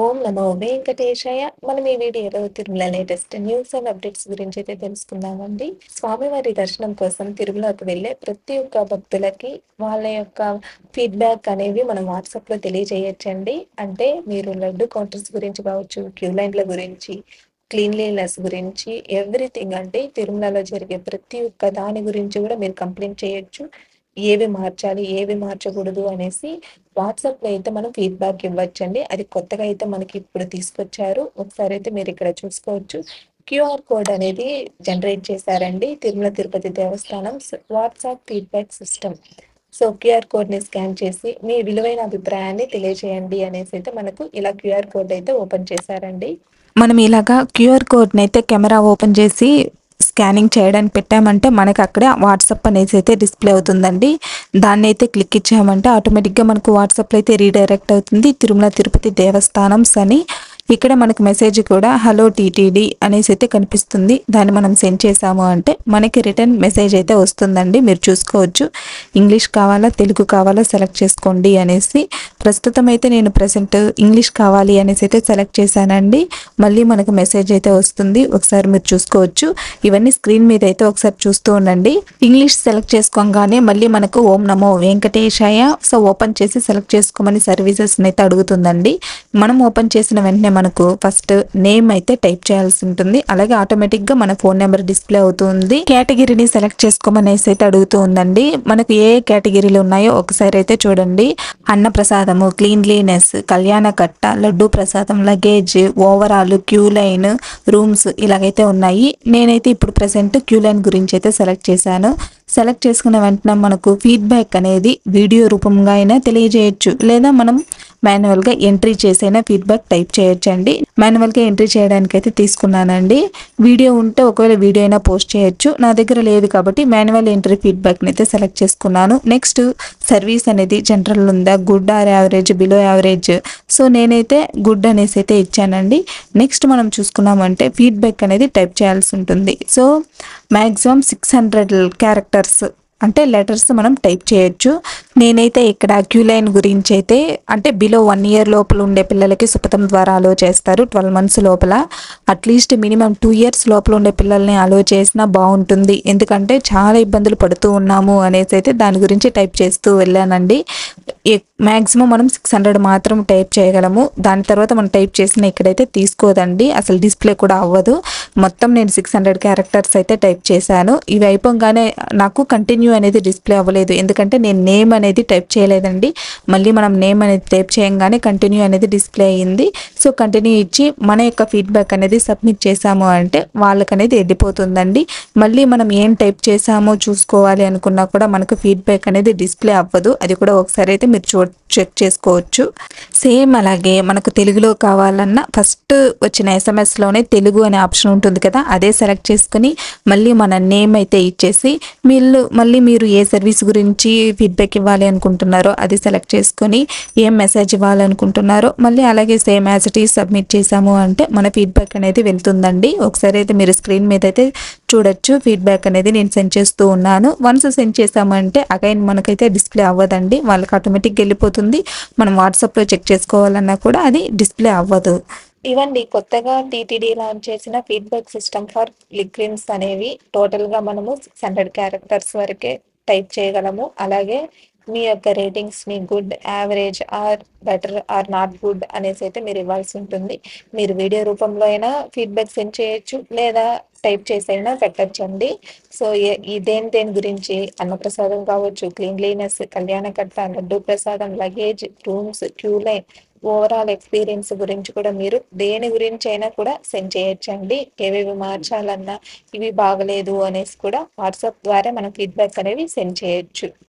ఓం నమో వెంకటేశాయ. మనం ఈ వీడియోలో Tirumala latest news and updates గురించి అయితే తెలుసుకుందామండి. స్వామివారి దర్శనం కోసం తిరుమలకు వెళ్ళే ప్రతి ఒక్క భక్తులకి వాళ్ళ యొక్క ఫీడ్‌బ్యాక్ అనేవి మనం వాట్సాప్‌లో తెలియజేయొచ్చండి. అంటే మీరు లడ్డు కౌంటర్స్ గురించి కావచ్చు, క్యూ లైన్‌ల గురించి, క్లీన్లీనెస్ గురించి ఎవ్రీథింగ్ అంటే తిరుమలలో జరిగే ప్రతి ఒక్క దాని గురించి కూడా మీరు కంప్లెయింట్ చేయొచ్చు. ఏవి మార్చాలి, ఏవి మార్చకూడదు అనేసి వాట్సాప్‌లో అయితే మనం ఫీడ్‌బ్యాక్ ఇవ్వచ్చండి. అది కొత్తగా అయితే మనకి ఇప్పుడు తీసుకొచ్చారు. ఒకసారి అయితే మీరు ఇక్కడ చూసుకోవచ్చు. క్యూఆర్ కోడ్ అనేది జనరేట్ చేశారండి. తిరుమల తిరుపతి దేవస్థానం WhatsApp feedback system. So, QR కోడ్‌ని స్కాన్ చేసి మీ విలువైన అభిప్రాయాన్ని తెలియజేయండి అనేసి అయితే మనకు ఇలా క్యూఆర్ కోడ్ అయితే ఓపెన్ చేశారండి. మనం ఇలాగా క్యూఆర్ కోడ్‌నైతే కెమెరా ఓపెన్ చేసి స్కానింగ్ చేయడానికి పెట్టామంటే మనకు అక్కడే వాట్సాప్ అనేసి అయితే డిస్ప్లే అవుతుందండి. దాన్నైతే క్లిక్ ఇచ్చామంటే ఆటోమేటిక్‌గా మనకు వాట్సాప్‌లో అయితే రీడైరెక్ట్ అవుతుంది. తిరుమల తిరుపతి దేవస్థానమ్స్ అని ఇక్కడ మనకు మెసేజ్ కూడా హలో టీటీడీ అనేసి అయితే కనిపిస్తుంది. దాన్ని మనం సెండ్ చేసాము అంటే మనకి రిటర్న్ మెసేజ్ అయితే వస్తుందండి. మీరు చూసుకోవచ్చు. ఇంగ్లీష్ కావాలా, తెలుగు కావాలా సెలెక్ట్ చేసుకోండి అనేసి. ప్రస్తుతం అయితే నేను ఇంగ్లీష్ కావాలి అనేసి అయితే సెలెక్ట్ చేశానండి. మళ్ళీ మనకు మెసేజ్ అయితే వస్తుంది. ఒకసారి మీరు చూసుకోవచ్చు. ఇవన్నీ స్క్రీన్ మీద అయితే ఒకసారి చూస్తూ ఉండండి. ఇంగ్లీష్ సెలెక్ట్ చేసుకోగానే మళ్ళీ మనకు ఓం నమో వెంకటేశాయ సో ఓపెన్ చేసి సెలెక్ట్ చేసుకోమని సర్వీసెస్ అయితే అడుగుతుందండి. మనం ఓపెన్ చేసిన వెంటనే మనకు ఫస్ట్ నేమ్ అయితే టైప్ చేయాల్సి ఉంటుంది. అలాగే ఆటోమేటిక్ గా మన ఫోన్ నెంబర్ డిస్ప్లే అవుతుంది. కేటగిరీని సెలెక్ట్ చేసుకోమనేసి అయితే అడుగుతూ ఉందండి. మనకు ఏ కేటగిరీలు ఉన్నాయో ఒకసారి అయితే చూడండి. అన్న ప్రసాదము, క్లీన్లీనెస్, కళ్యాణ Katta, laddu prasadam, luggage, overall, queue line, rooms ఇలాగైతే ఉన్నాయి. నేనైతే ఇప్పుడు ప్రెసెంట్ క్యూ లైన్ గురించి అయితే సెలెక్ట్ చేశాను. సెలెక్ట్ చేసుకున్న వెంటనే మనకు ఫీడ్బ్యాక్ అనేది వీడియో రూపంగా అయినా తెలియజేయచ్చు, లేదా మనం మాన్యువల్గా ఎంట్రీ చేసైనా ఫీడ్బ్యాక్ టైప్ చేయొచ్చండి. మాన్యువల్గా ఎంట్రీ చేయడానికి అయితే తీసుకున్నానండి. వీడియో ఉంటే ఒకవేళ వీడియో అయినా పోస్ట్ చేయొచ్చు. నా దగ్గర లేదు కాబట్టి మాన్యువల్ ఎంట్రీ ఫీడ్బ్యాక్ని అయితే సెలెక్ట్ చేసుకున్నాను. నెక్స్ట్ సర్వీస్ అనేది జనరల్ ఉందా, good or average, below average. So నేనైతే గుడ్ అనేసి అయితే ఇచ్చానండి. నెక్స్ట్ మనం చూసుకున్నామంటే ఫీడ్బ్యాక్ అనేది టైప్ చేయాల్సి ఉంటుంది. సో మ్యాక్సిమం 600 క్యారెక్టర్స్ అంటే లెటర్స్ మనం టైప్ చేయొచ్చు. నేనైతే ఇక్కడ క్యూలైన్ గురించి అయితే అంటే బిలో 1 ఇయర్ లోపల ఉండే పిల్లలకి సుపథం ద్వారా అలో చేస్తారు. 12 మంత్స్ లోపల అట్లీస్ట్ మినిమం 2 ఇయర్స్ లోపల ఉండే పిల్లల్ని అలో చేసినా బాగుంటుంది. ఎందుకంటే చాలా ఇబ్బందులు పడుతూ ఉన్నాము అనేసి అయితే దాని గురించి టైప్ చేస్తూ వెళ్ళానండి. మ్యాక్సిమం మనం 600 మాత్రం టైప్ చేయగలము. దాని తర్వాత మనం టైప్ చేసిన ఇక్కడైతే తీసుకోదండి, అసలు డిస్ప్లే కూడా అవ్వదు. మొత్తం నేను 600 క్యారెక్టర్స్ అయితే టైప్ చేశాను. ఇవి అయిపోగానే నాకు కంటిన్యూ అనేది డిస్ప్లే అవ్వలేదు, ఎందుకంటే నేను నేమ్ అనేది టైప్ చేయలేదండి. మళ్ళీ మనం నేమ్ అనేది టైప్ చేయగానే కంటిన్యూ అనేది డిస్ప్లే అయ్యింది. సో కంటిన్యూ ఇచ్చి మన యొక్క ఫీడ్బ్యాక్ అనేది సబ్మిట్ చేసాము అంటే వాళ్ళకి అనేది వెళ్ళిపోతుందండి. మళ్ళీ మనం ఏం టైప్ చేసామో చూసుకోవాలి అనుకున్నా కూడా మనకు ఫీడ్బ్యాక్ అనేది డిస్ప్లే అవ్వదు. అది కూడా ఒకసారి అయితే మీరు చెక్ చేసుకోవచ్చు. సేమ్ అలాగే మనకు తెలుగులో కావాలన్నా ఫస్ట్ వచ్చిన ఎస్ఎంఎస్లోనే తెలుగు అనే ఆప్షన్ ఉంటుంది కదా, అదే సెలెక్ట్ చేసుకుని మళ్ళీ మన నేమ్ అయితే ఇచ్చేసి మళ్ళీ మీరు ఏ సర్వీస్ గురించి ఫీడ్బ్యాక్ ఇవ్వాలి అనుకుంటున్నారో అది సెలెక్ట్ చేసుకొని ఏం మెసేజ్ ఇవ్వాలనుకుంటున్నారో మళ్ళీ అలాగే same as it is submit చేసాము అంటే మన ఫీడ్బ్యాక్ అనేది వెళ్తుందండి. ఒకసారి అయితే మీరు స్క్రీన్ మీద అయితే చూడొచ్చు. ఫీడ్బ్యాక్ అనేది నేను సెండ్ చేస్తూ ఉన్నాను. వన్స్ సెండ్ చేసామంటే అగైన్ మనకైతే డిస్ప్లే అవ్వదండి, వాళ్ళకి ఆటోమేటిక్గా వెళ్ళిపోతుంది. మనం వాట్సాప్లో చెక్ చేసుకోవాలన్నా కూడా అది డిస్ప్లే అవ్వదు. ఇవండి కొత్తగా టీటీడీ లాంచ్ చేసిన ఫీడ్బ్యాక్ సిస్టమ్ ఫర్ లిక్విన్స్ అనేవి. టోటల్గా మనము 600 క్యారెక్టర్స్ వరకే టైప్ చేయగలము. అలాగే మీ యొక్క రేటింగ్స్ని good, average or better or not good అనేసి అయితే మీరు ఇవ్వాల్సి ఉంటుంది. మీరు వీడియో రూపంలో అయినా ఫీడ్బ్యాక్ సెండ్ చేయొచ్చు, లేదా టైప్ చేసైనా పెట్టచ్చండి. సో దేని గురించి అన్నప్రసాదం కావచ్చు, క్లీన్లీనెస్, కళ్యాణ Katta, laddu prasadam, luggage, rooms, queue line, overall experience గురించి కూడా మీరు దేని గురించి అయినా కూడా సెండ్ చేయొచ్చండి. ఏవేవి మార్చాలన్నా ఇవి బాగలేదు అనేసి కూడా వాట్సాప్ ద్వారా మనం ఫీడ్బ్యాక్ అనేవి సెండ్ చేయొచ్చు.